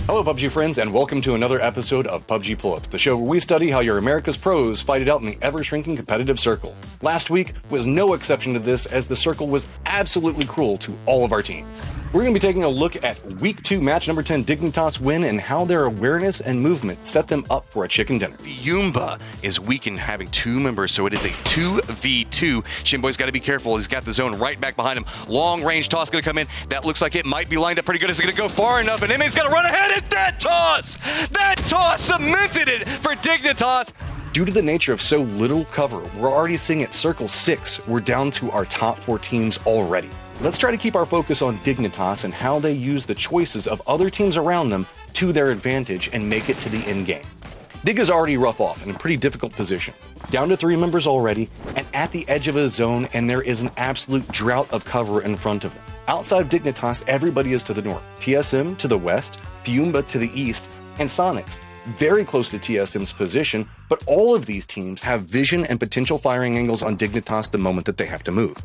Hello PUBG friends, and welcome to another episode of PUBG Pull-Ups, the show where we study how your America's pros fight it out in the ever-shrinking competitive circle. Last week was no exception to this, as the circle was absolutely cruel to all of our teams. We're going to be taking a look at Week 2 match number 10 Dignitas win and how their awareness and movement set them up for a chicken dinner. Yumba is weak in having two members, so it is a 2v2. Shinboy's got to be careful. He's got the zone right back behind him. Long range toss going to come in. That looks like it might be lined up pretty good. Is it going to go far enough? And Emmy's got to run ahead at that toss! That toss cemented it for Dignitas! Due to the nature of so little cover, we're already seeing at Circle 6, we're down to our top 4 teams already. Let's try to keep our focus on Dignitas and how they use the choices of other teams around them to their advantage and make it to the end game. Dig is already rough off in a pretty difficult position. Down to 3 members already, and at the edge of a zone, and there is an absolute drought of cover in front of them. Outside of Dignitas, everybody is to the north. TSM to the west, Fiumba to the east, and Sonics very close to TSM's position, but all of these teams have vision and potential firing angles on Dignitas the moment that they have to move.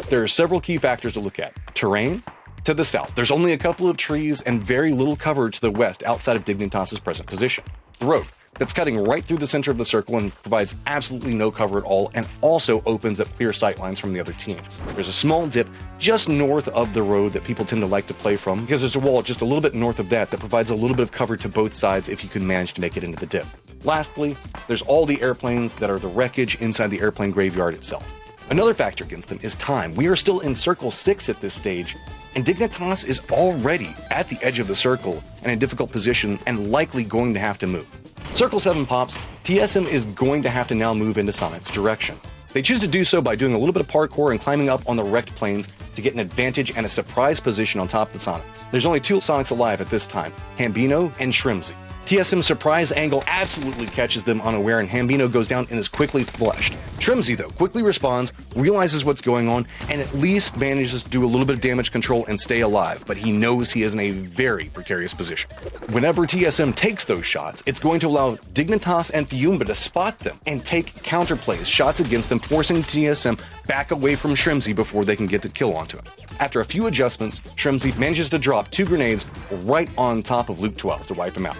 There are several key factors to look at. Terrain, to the south, there's only a couple of trees and very little cover to the west outside of Dignitas' present position. The road, that's cutting right through the center of the circle and provides absolutely no cover at all, and also opens up clear sightlines from the other teams. There's a small dip just north of the road that people tend to like to play from, because there's a wall just a little bit north of that provides a little bit of cover to both sides if you can manage to make it into the dip. Lastly, there's all the airplanes that are the wreckage inside the airplane graveyard itself. Another factor against them is time. We are still in Circle 6 at this stage, and Dignitas is already at the edge of the circle in a difficult position and likely going to have to move. Circle 7 pops, TSM is going to have to now move into Sonic's direction. They choose to do so by doing a little bit of parkour and climbing up on the wrecked planes to get an advantage and a surprise position on top of the Sonics. There's only 2 Sonics alive at this time, Hambino and Shrimzy. TSM's surprise angle absolutely catches them unaware, and Hambino goes down and is quickly flushed. Shrimzy, though, quickly responds, realizes what's going on, and at least manages to do a little bit of damage control and stay alive, but he knows he is in a very precarious position. Whenever TSM takes those shots, it's going to allow Dignitas and Fiumba to spot them and take counterplays, shots against them, forcing TSM back away from Shrimzy before they can get the kill onto him. After a few adjustments, Shrimzy manages to drop 2 grenades right on top of Luke 12 to wipe him out.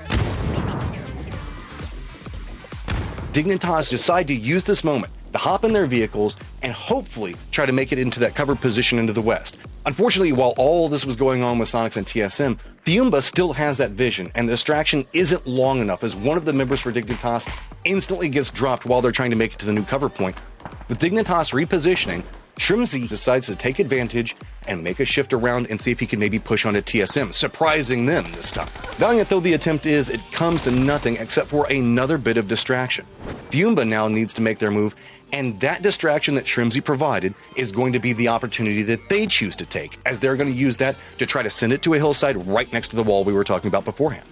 Dignitas decide to use this moment to hop in their vehicles and hopefully try to make it into that covered position into the west. Unfortunately, while all this was going on with Sonics and TSM, Fiumba still has that vision, and the distraction isn't long enough as one of the members for Dignitas instantly gets dropped while they're trying to make it to the new cover point. With Dignitas repositioning, Shrimzy decides to take advantage and make a shift around and see if he can maybe push onto TSM, surprising them this time. Valiant though the attempt is, it comes to nothing except for another bit of distraction. Fiumba now needs to make their move, and that distraction that Shrimzy provided is going to be the opportunity that they choose to take, as they're going to use that to try to send it to a hillside right next to the wall we were talking about beforehand.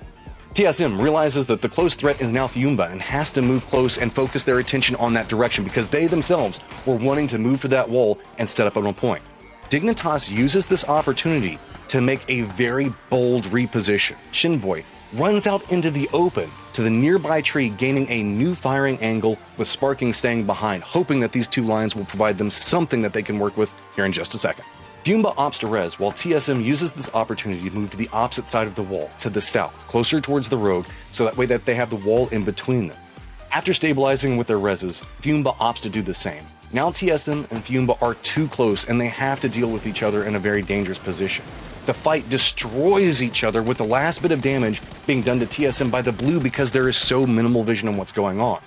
TSM realizes that the close threat is now Fiumba and has to move close and focus their attention on that direction because they themselves were wanting to move to that wall and set up on a point. Dignitas uses this opportunity to make a very bold reposition. Shinboy runs out into the open to the nearby tree, gaining a new firing angle with Sparking staying behind, hoping that these 2 lines will provide them something that they can work with here in just a second. Fiumba opts to res, while TSM uses this opportunity to move to the opposite side of the wall, to the south, closer towards the road, so that way that they have the wall in between them. After stabilizing with their reses, Fiumba opts to do the same. Now TSM and Fiumba are too close, and they have to deal with each other in a very dangerous position. The fight destroys each other, with the last bit of damage being done to TSM by the blue because there is so minimal vision on what's going on.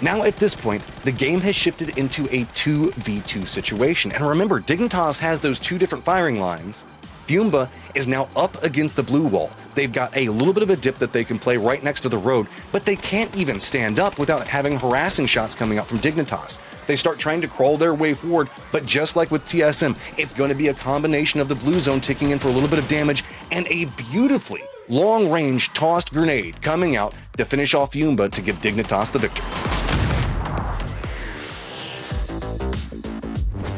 Now at this point, the game has shifted into a 2v2 situation, and remember, Dignitas has those 2 different firing lines. Fiumba is now up against the blue wall. They've got a little bit of a dip that they can play right next to the road, but they can't even stand up without having harassing shots coming out from Dignitas. They start trying to crawl their way forward, but just like with TSM, it's going to be a combination of the blue zone ticking in for a little bit of damage and a beautifully long-range tossed grenade coming out to finish off Fiumba to give Dignitas the victory.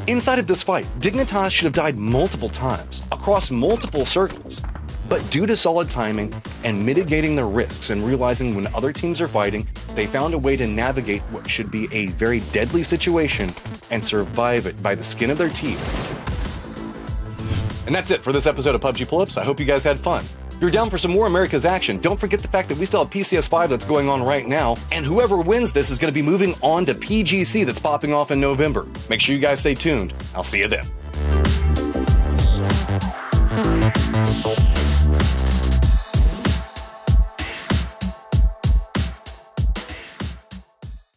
Inside of this fight, Dignitas should have died multiple times, across multiple circles, but due to solid timing and mitigating their risks and realizing when other teams are fighting, they found a way to navigate what should be a very deadly situation and survive it by the skin of their teeth. And that's it for this episode of PUBG Pull-Ups. I hope you guys had fun. If you're down for some more America's action, don't forget the fact that we still have PCS5 that's going on right now, and whoever wins this is going to be moving on to PGC that's popping off in November. Make sure you guys stay tuned. I'll see you then.